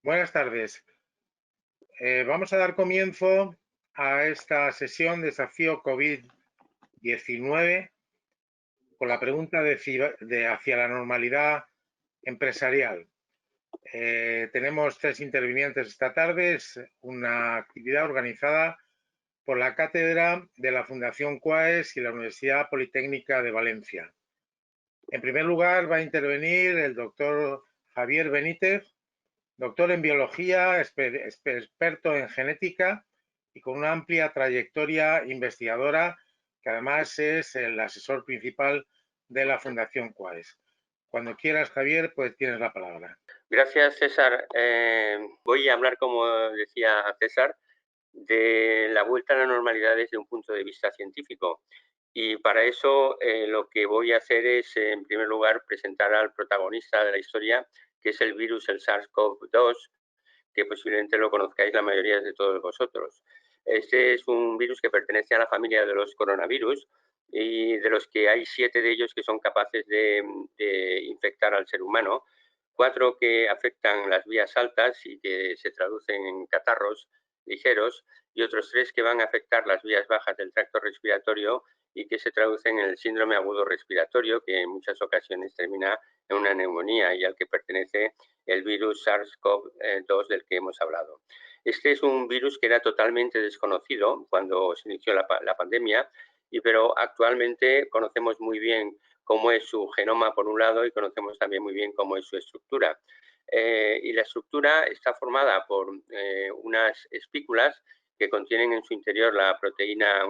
Buenas tardes. Vamos a dar comienzo a esta sesión Desafío COVID-19 con la pregunta hacia la normalidad empresarial. Tenemos 3 intervinientes esta tarde. Es una actividad organizada por la Cátedra de la Fundación CUAES y la Universidad Politécnica de Valencia. En primer lugar va a intervenir el doctor Javier Benítez, doctor en biología, experto en genética y con una amplia trayectoria investigadora, que además es el asesor principal de la Fundación CUAES. Cuando quieras, Javier, pues tienes la palabra. Gracias, César. Voy a hablar, como decía César, de la vuelta a la normalidad desde un punto de vista científico. Y para eso lo que voy a hacer es, en primer lugar, presentar al protagonista de la historia, que es el virus, el SARS-CoV-2, que posiblemente lo conozcáis la mayoría de todos vosotros. Este es un virus que pertenece a la familia de los coronavirus y de los que hay 7 de ellos que son capaces de infectar al ser humano, 4 que afectan las vías altas y que se traducen en catarros ligeros, y otros 3 que van a afectar las vías bajas del tracto respiratorio y que se traducen en el síndrome agudo respiratorio, que en muchas ocasiones termina en una neumonía y al que pertenece el virus SARS-CoV-2 del que hemos hablado. Este es un virus que era totalmente desconocido cuando se inició la pandemia, pero actualmente conocemos muy bien cómo es su genoma por un lado y conocemos también muy bien cómo es su estructura. Y la estructura está formada por unas espículas que contienen en su interior una proteína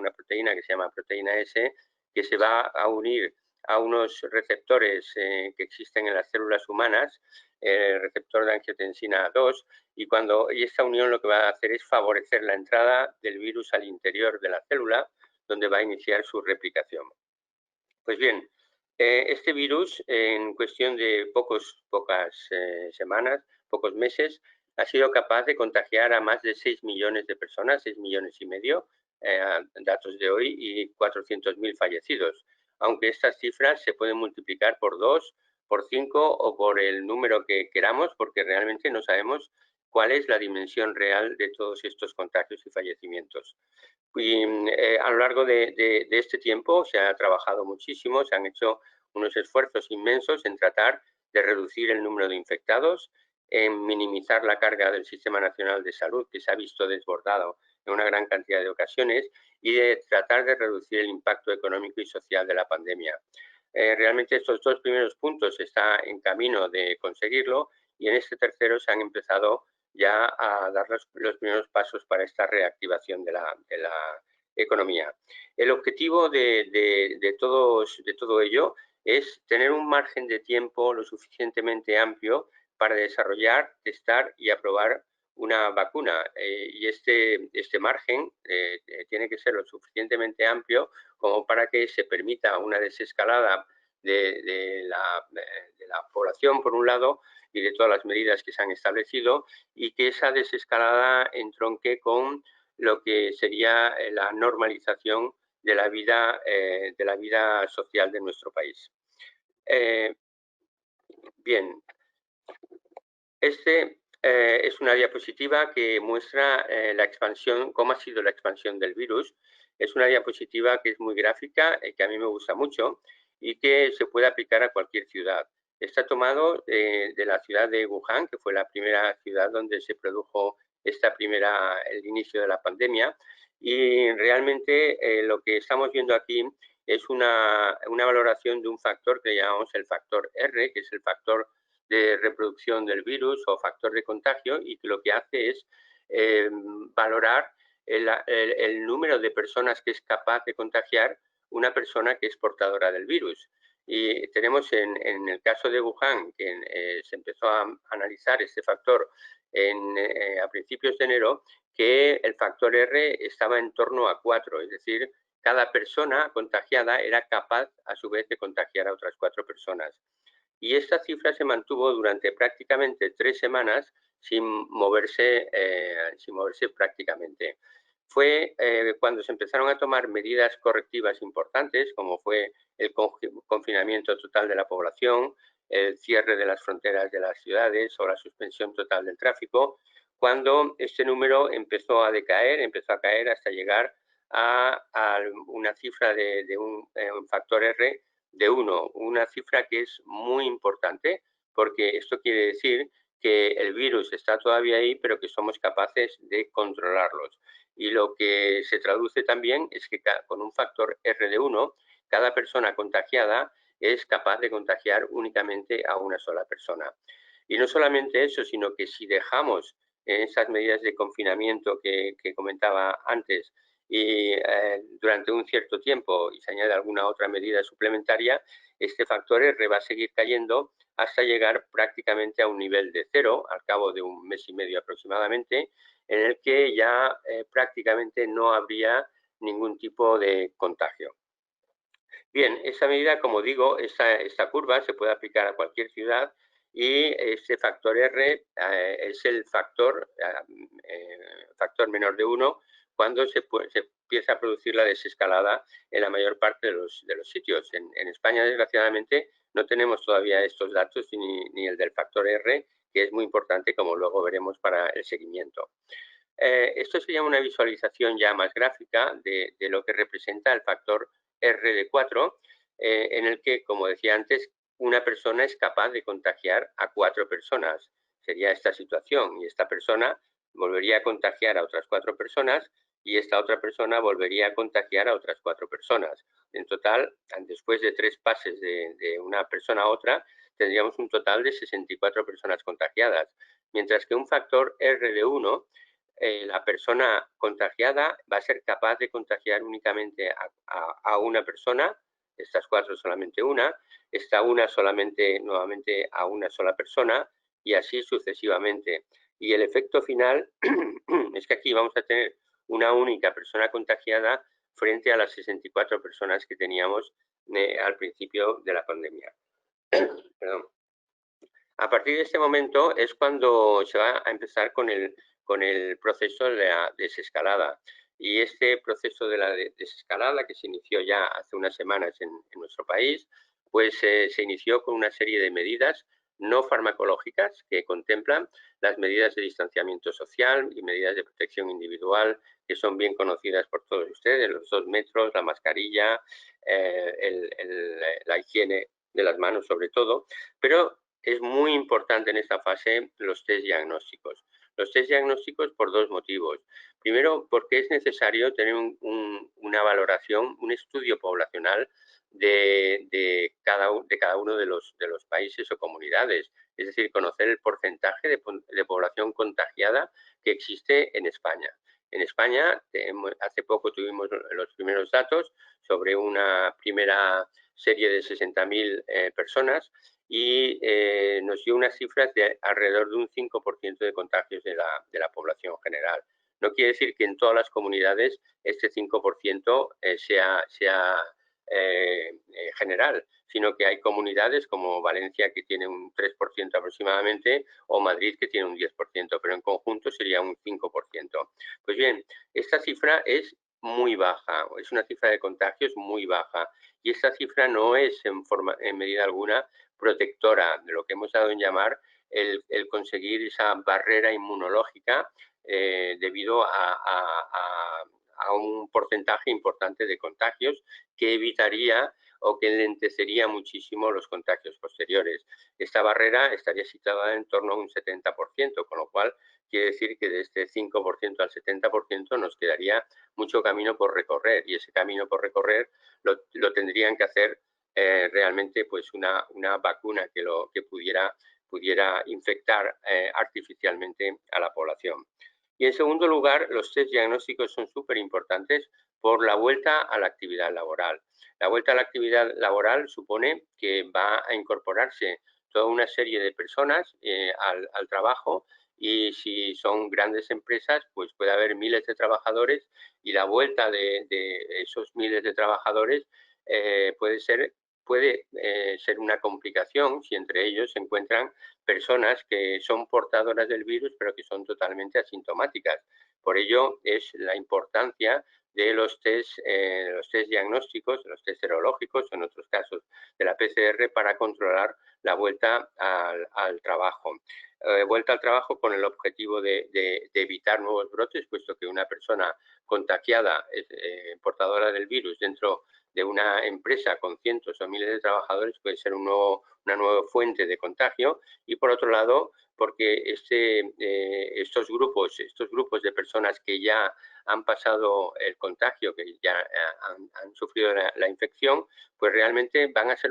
que se llama proteína S, que se va a unir a unos receptores que existen en las células humanas, el receptor de angiotensina 2, y esta unión lo que va a hacer es favorecer la entrada del virus al interior de la célula, donde va a iniciar su replicación. Pues bien, este virus, en cuestión de pocas semanas, pocos meses, ha sido capaz de contagiar a más de 6 millones de personas, 6 millones y medio, datos de hoy, y 400.000 fallecidos. Aunque estas cifras se pueden multiplicar por 2, por 5 o por el número que queramos, porque realmente no sabemos cuál es la dimensión real de todos estos contagios y fallecimientos. Y a lo largo de este tiempo se ha trabajado muchísimo, se han hecho unos esfuerzos inmensos en tratar de reducir el número de infectados, en minimizar la carga del Sistema Nacional de Salud, que se ha visto desbordado en una gran cantidad de ocasiones, y de tratar de reducir el impacto económico y social de la pandemia. Realmente estos 2 primeros puntos están en camino de conseguirlo, y en este tercero se han empezado ya a dar los primeros pasos para esta reactivación de la economía. El objetivo de todo ello es tener un margen de tiempo lo suficientemente amplio para desarrollar, testar y aprobar una vacuna. Y este margen tiene que ser lo suficientemente amplio como para que se permita una desescalada de la población, por un lado, y de todas las medidas que se han establecido, y que esa desescalada entronque con lo que sería la normalización de la vida social de nuestro país. Bien, es una diapositiva que muestra la expansión, cómo ha sido la expansión del virus. Es una diapositiva que es muy gráfica, que a mí me gusta mucho y que se puede aplicar a cualquier ciudad. Está tomado de la ciudad de Wuhan, que fue la primera ciudad donde se produjo el inicio de la pandemia, y realmente lo que estamos viendo aquí es una valoración de un factor que llamamos el factor R, que es el factor de reproducción del virus o factor de contagio, y que lo que hace es valorar el número de personas que es capaz de contagiar una persona que es portadora del virus. Y tenemos en el caso de Wuhan, que se empezó a analizar este factor a principios de enero, que el factor R estaba en torno a 4, es decir, cada persona contagiada era capaz a su vez de contagiar a otras 4 personas. Y esta cifra se mantuvo durante prácticamente 3 semanas sin moverse prácticamente. Fue cuando se empezaron a tomar medidas correctivas importantes, como fue el confinamiento total de la población, el cierre de las fronteras de las ciudades o la suspensión total del tráfico, cuando este número empezó a decaer, empezó a caer hasta llegar a una cifra de un factor R de 1, una cifra que es muy importante, porque esto quiere decir que el virus está todavía ahí, pero que somos capaces de controlarlos. Y lo que se traduce también es que con un factor R de 1, cada persona contagiada es capaz de contagiar únicamente a una sola persona. Y no solamente eso, sino que si dejamos esas medidas de confinamiento que comentaba antes y durante un cierto tiempo y se añade alguna otra medida suplementaria, este factor R va a seguir cayendo hasta llegar prácticamente a un nivel de 0 al cabo de un mes y medio aproximadamente, en el que ya prácticamente no habría ningún tipo de contagio. Bien, esa medida, como digo, esta curva se puede aplicar a cualquier ciudad y este factor R es el factor menor de 1 cuando se empieza a producir la desescalada en la mayor parte de los sitios. En España, desgraciadamente, no tenemos todavía estos datos ni el del factor R, que es muy importante, como luego veremos para el seguimiento. Esto sería una visualización ya más gráfica de lo que representa el factor R de 4, en el que, como decía antes, una persona es capaz de contagiar a 4 personas. Sería esta situación, y esta persona volvería a contagiar a otras 4 personas y esta otra persona volvería a contagiar a otras 4 personas. En total, después de 3 pases de una persona a otra, tendríamos un total de 64 personas contagiadas, mientras que un factor R de 1, la persona contagiada va a ser capaz de contagiar únicamente a una persona, estas 4 solamente una, esta una solamente nuevamente a una sola persona y así sucesivamente. Y el efecto final es que aquí vamos a tener una única persona contagiada frente a las 64 personas que teníamos al principio de la pandemia. Perdón. A partir de este momento es cuando se va a empezar con el proceso de la desescalada. Y este proceso de la desescalada, que se inició ya hace unas semanas en nuestro país, pues se inició con una serie de medidas no farmacológicas que contemplan las medidas de distanciamiento social y medidas de protección individual, que son bien conocidas por todos ustedes, los 2 metros, la mascarilla, la higiene de las manos sobre todo, pero es muy importante en esta fase los test diagnósticos. Los test diagnósticos por 2 motivos. Primero, porque es necesario tener una valoración, un estudio poblacional de cada uno de los países o comunidades. Es decir, conocer el porcentaje de población contagiada que existe en España. En España, hace poco tuvimos los primeros datos sobre una primera serie de 60.000 personas y nos dio unas cifras de alrededor de un 5% de contagios de la población general. No quiere decir que en todas las comunidades este 5% sea general, sino que hay comunidades como Valencia que tiene un 3% aproximadamente o Madrid que tiene un 10%, pero en conjunto sería un 5%. Pues bien, esta cifra es muy baja, es una cifra de contagios muy baja y esta cifra no es en medida alguna protectora de lo que hemos dado en llamar el conseguir esa barrera inmunológica debido a un porcentaje importante de contagios que evitaría o que lentecería muchísimo los contagios posteriores. Esta barrera estaría situada en torno a un 70%, con lo cual quiere decir que de este 5% al 70% nos quedaría mucho camino por recorrer y ese camino por recorrer lo tendrían que hacer realmente pues una vacuna que pudiera infectar artificialmente a la población. Y en segundo lugar, los test diagnósticos son súper importantes por la vuelta a la actividad laboral. La vuelta a la actividad laboral supone que va a incorporarse toda una serie de personas al trabajo y si son grandes empresas, pues puede haber miles de trabajadores y la vuelta de esos miles de trabajadores puede ser una complicación si entre ellos se encuentran personas que son portadoras del virus pero que son totalmente asintomáticas. Por ello es la importancia de los test diagnósticos, los test serológicos, o en otros casos de la PCR, para controlar la vuelta al trabajo. Vuelta al trabajo con el objetivo de evitar nuevos brotes, puesto que una persona contagiada, portadora del virus, dentro de una empresa con cientos o miles de trabajadores puede ser una nueva fuente de contagio. Y por otro lado, porque estos grupos de personas que ya han pasado el contagio, que ya han sufrido la infección, pues realmente van a ser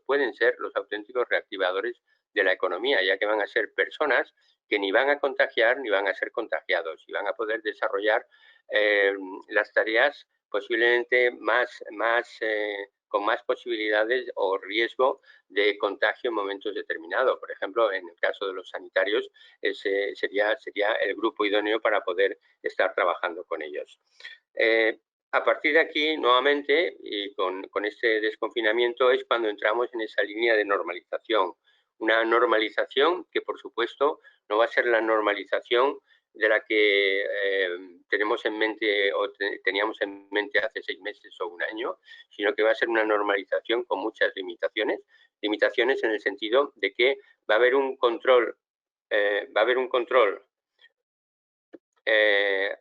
pueden ser los auténticos reactivadores de la economía, ya que van a ser personas que ni van a contagiar ni van a ser contagiados, y van a poder desarrollar las tareas posiblemente con más posibilidades o riesgo de contagio en momentos determinados. Por ejemplo, en el caso de los sanitarios, sería el grupo idóneo para poder estar trabajando con ellos. A partir de aquí, nuevamente, y con este desconfinamiento, es cuando entramos en esa línea de normalización. Una normalización que, por supuesto, no va a ser la normalización de la que tenemos en mente o teníamos en mente hace 6 meses o un año, sino que va a ser una normalización con muchas limitaciones. Limitaciones en el sentido de que va a haber un control,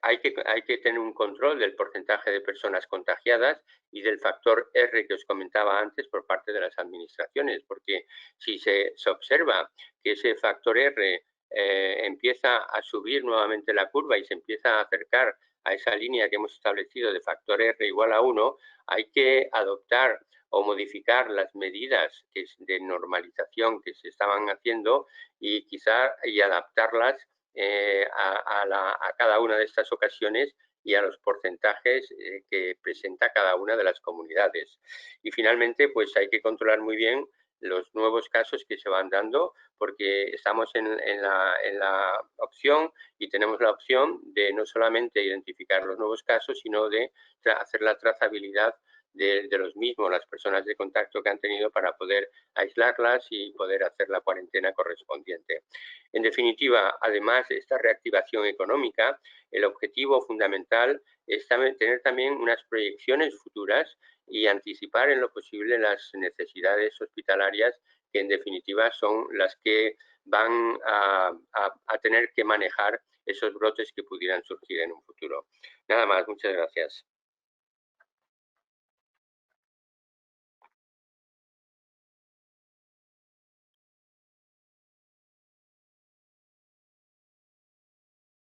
hay que tener un control del porcentaje de personas contagiadas y del factor R que os comentaba antes por parte de las administraciones, porque si se observa que ese factor R empieza a subir nuevamente la curva y se empieza a acercar a esa línea que hemos establecido de factor R igual a 1, hay que adoptar o modificar las medidas de normalización que se estaban haciendo y adaptarlas a cada una de estas ocasiones y a los porcentajes que presenta cada una de las comunidades. Y finalmente, pues hay que controlar muy bien los nuevos casos que se van dando, porque estamos en la opción y tenemos la opción de no solamente identificar los nuevos casos, sino de hacer la trazabilidad de los mismos, las personas de contacto que han tenido, para poder aislarlas y poder hacer la cuarentena correspondiente. En definitiva, además de esta reactivación económica, el objetivo fundamental es tener también unas proyecciones futuras y anticipar en lo posible las necesidades hospitalarias, que en definitiva son las que van a tener que manejar esos brotes que pudieran surgir en un futuro. Nada más, muchas gracias.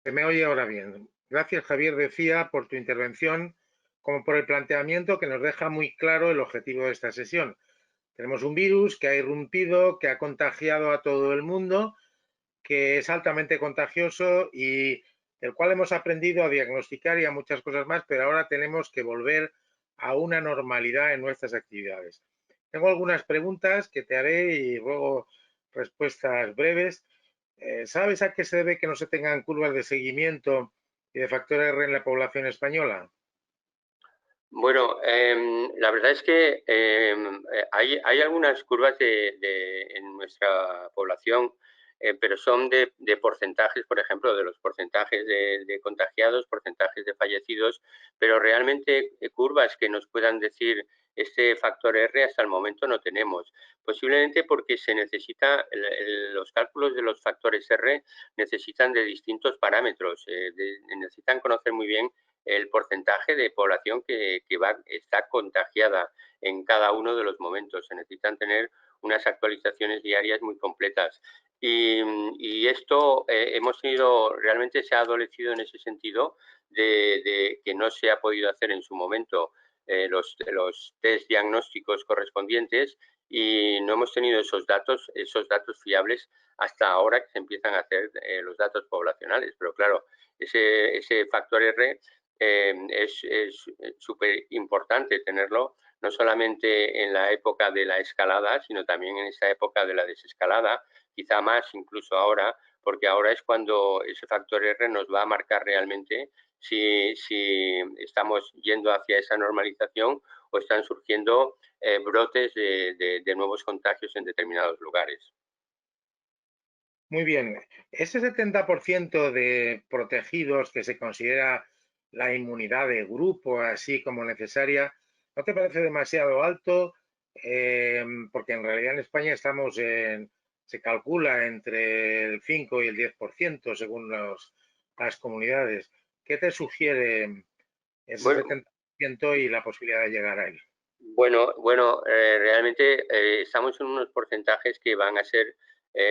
Se me oye ahora bien. Gracias, Javier, decía, por tu intervención, como por el planteamiento que nos deja muy claro el objetivo de esta sesión. Tenemos un virus que ha irrumpido, que ha contagiado a todo el mundo, que es altamente contagioso y del cual hemos aprendido a diagnosticar y a muchas cosas más, pero ahora tenemos que volver a una normalidad en nuestras actividades. Tengo algunas preguntas que te haré y luego respuestas breves. ¿Sabes a qué se debe que no se tengan curvas de seguimiento y de factor R en la población española? Bueno, la verdad es que hay algunas curvas en nuestra población, pero son de porcentajes, por ejemplo, de los porcentajes de contagiados, porcentajes de fallecidos, pero realmente curvas que nos puedan decir este factor R hasta el momento no tenemos. Posiblemente porque se necesita, los cálculos de los factores R necesitan de distintos parámetros, necesitan conocer muy bien el porcentaje de población que está contagiada en cada uno de los momentos. Se necesitan tener unas actualizaciones diarias muy completas. Y esto realmente se ha adolecido en ese sentido de que no se ha podido hacer en su momento los test diagnósticos correspondientes, y no hemos tenido esos datos fiables hasta ahora que se empiezan a hacer los datos poblacionales. Pero claro, ese factor R es súper importante tenerlo, no solamente en la época de la escalada, sino también en esta época de la desescalada, quizá más incluso ahora, porque ahora es cuando ese factor R nos va a marcar realmente si estamos yendo hacia esa normalización o están surgiendo brotes de nuevos contagios en determinados lugares. Muy bien. Ese 70% de protegidos que se considera la inmunidad de grupo así como necesaria, ¿no te parece demasiado alto? Porque en realidad en España se calcula entre el 5 y el 10% según las comunidades. ¿Qué te sugiere ese Bueno, 70% y la posibilidad de llegar a él? realmente estamos en unos porcentajes que van a ser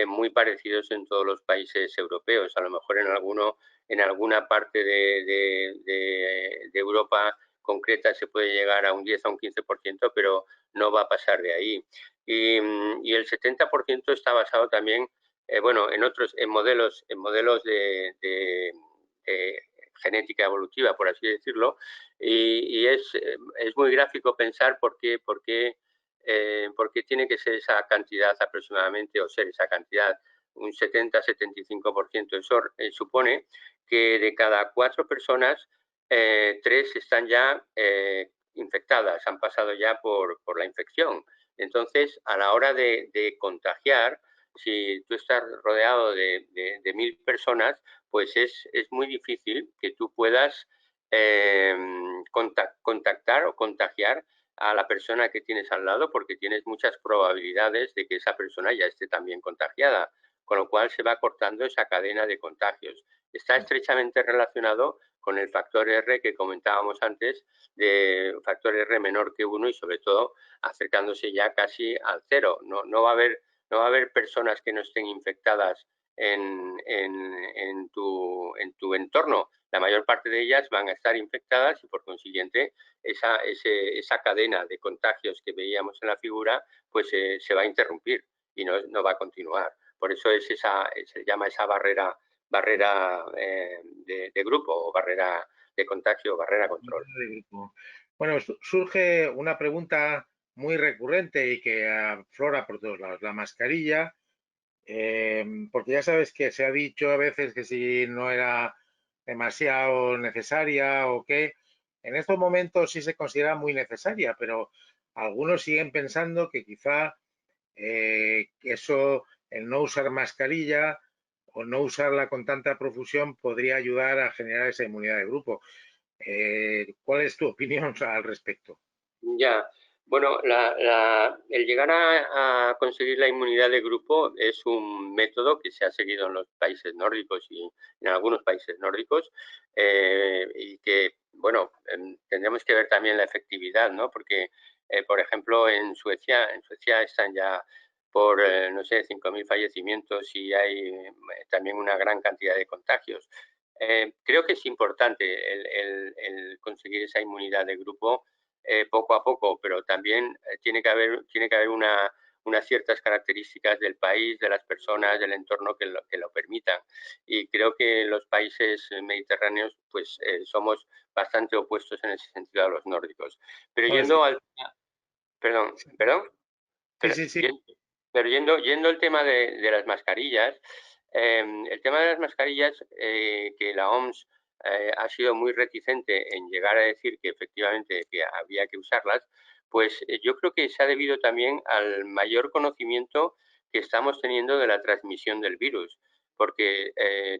muy parecidos en todos los países europeos. A lo mejor en alguna parte de Europa concreta se puede llegar a un 10 o un 15%, pero no va a pasar de ahí. Y el 70% está basado también, en modelos de genética evolutiva, por así decirlo, y es muy gráfico pensar por qué tiene que ser esa cantidad aproximadamente, o ser esa cantidad, un 70-75%. Eso supone que de cada 4 personas, 3 están ya infectadas, han pasado ya por la infección. Entonces, a la hora de contagiar, si tú estás rodeado de 1000 personas, pues es muy difícil que tú puedas eh, contactar o contagiar a la persona que tienes al lado, porque tienes muchas probabilidades de que esa persona ya esté también contagiada, con lo cual se va cortando esa cadena de contagios. Está estrechamente relacionado con el factor R que comentábamos antes, de factor R menor que 1 y sobre todo acercándose ya casi al 0. No va a haber personas que no estén infectadas en tu entorno. La mayor parte de ellas van a estar infectadas y por consiguiente esa cadena de contagios que veíamos en la figura pues se va a interrumpir y no va a continuar. Por eso se llama esa barrera de grupo o barrera de contagio, barrera control. Bueno, surge una pregunta muy recurrente y que aflora por todos lados. La mascarilla, porque ya sabes que se ha dicho a veces que si no era demasiado necesaria o qué. En estos momentos sí se considera muy necesaria, pero algunos siguen pensando que quizá el no usar mascarilla o no usarla con tanta profusión podría ayudar a generar esa inmunidad de grupo. ¿Cuál es tu opinión al respecto? Ya, bueno, el llegar a conseguir la inmunidad de grupo es un método que se ha seguido en los países nórdicos y en algunos países nórdicos y que, bueno, tendremos que ver también la efectividad, ¿no? Porque, por ejemplo, en Suecia están ya por, no sé, 5.000 fallecimientos y hay también una gran cantidad de contagios. Creo que es importante el conseguir esa inmunidad de grupo poco a poco, pero también tiene que haber unas ciertas características del país, de las personas, del entorno que lo permitan. Y creo que los países mediterráneos pues somos bastante opuestos en ese sentido a los nórdicos. Pero Pues, yendo al... Perdón, sí, pero, sí, sí. pero yendo al tema de las mascarillas, el tema de las mascarillas, que la OMS ha sido muy reticente en llegar a decir que efectivamente que había que usarlas, pues yo creo que se ha debido también al mayor conocimiento que estamos teniendo de la transmisión del virus, porque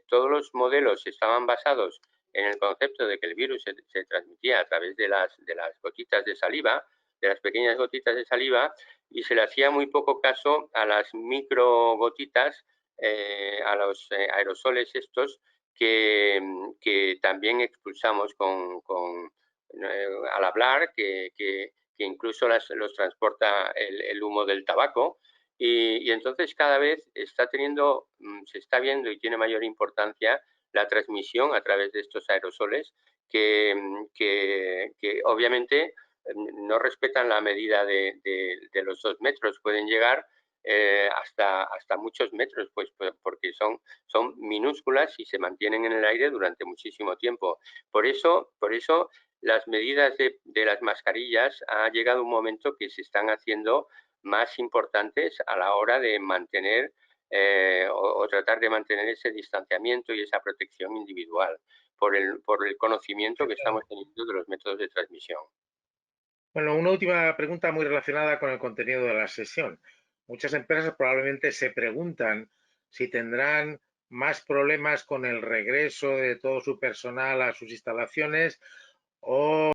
todos los modelos estaban basados en el concepto de que el virus se transmitía a través de las gotitas de saliva, de las pequeñas gotitas de saliva, y se le hacía muy poco caso a las microgotitas, a los aerosoles estos que también expulsamos al hablar, que incluso los transporta el humo del tabaco. Y entonces cada vez se está viendo y tiene mayor importancia la transmisión a través de estos aerosoles que obviamente no respetan la medida de los 2 metros, pueden llegar hasta muchos metros, pues porque son minúsculas y se mantienen en el aire durante muchísimo tiempo. Por eso las medidas de las mascarillas ha llegado un momento que se están haciendo más importantes a la hora de mantener o tratar de mantener ese distanciamiento y esa protección individual por el conocimiento que estamos teniendo de los métodos de transmisión. Bueno, una última pregunta muy relacionada con el contenido de la sesión. Muchas empresas probablemente se preguntan si tendrán más problemas con el regreso de todo su personal a sus instalaciones o